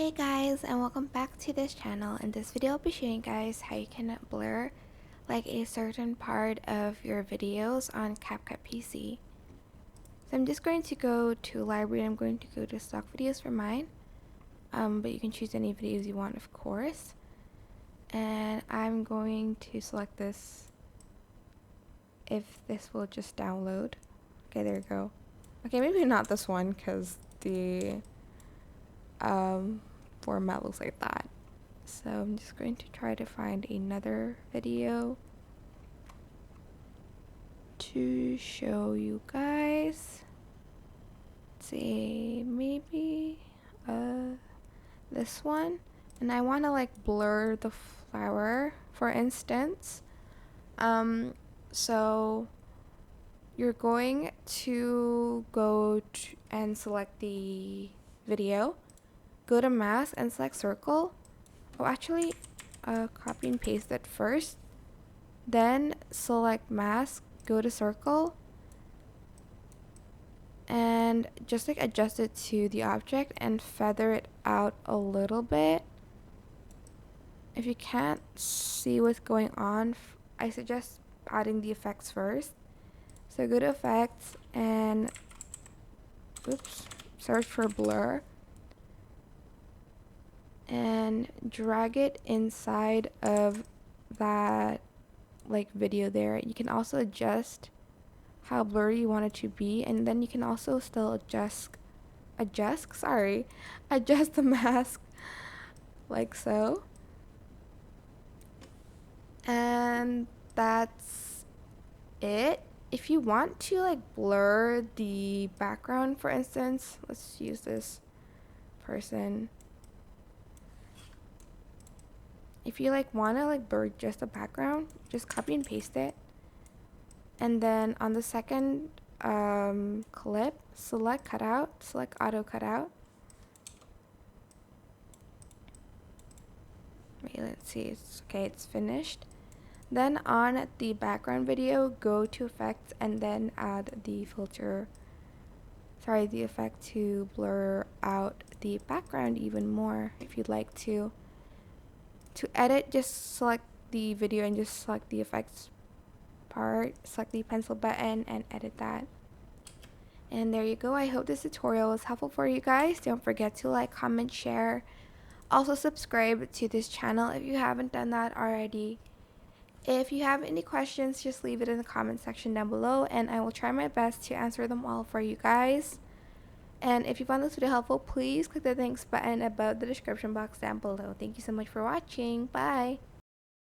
Hey guys, and welcome back to this channel. In this video I'll be showing you guys how you can blur like a certain part of your videos on CapCut PC. So I'm just going to go to library. I'm going to go to stock videos for mine, but you can choose any videos you want, of course. And I'm going to select this, if this will just download. Okay, there we go. Okay, maybe not this one because the format looks like that. So I'm just going to try to find another video to show you guys. Let's see, maybe this one. And I want to like blur the flower, for instance. So you're going to go and select the video, go to mask and select circle. Oh, actually, copy and paste it first. Then select mask, go to circle, and just like adjust it to the object and feather it out a little bit. If you can't see what's going on, I suggest adding the effects first. So go to effects and search for blur and drag it inside of that like video there. You can also adjust how blurry you want it to be, and then you can also still adjust the mask like so. And that's it. If you want to like blur the background, for instance, let's use this person. If you like want to like blur just the background, just copy and paste it, and then on the second clip, select cutout, select auto cutout. Wait, let's see, it's okay, it's finished. Then on the background video, go to effects and then add the the effect to blur out the background even more if you'd like to. To edit, just select the video and just select the effects part, select the pencil button and edit that. And there you go. I hope this tutorial was helpful for you guys. Don't forget to like, comment, share. Also subscribe to this channel if you haven't done that already. If you have any questions, just leave it in the comment section down below and I will try my best to answer them all for you guys. And if you found this video helpful, please click the thanks button above the description box down below. Thank you so much for watching. Bye!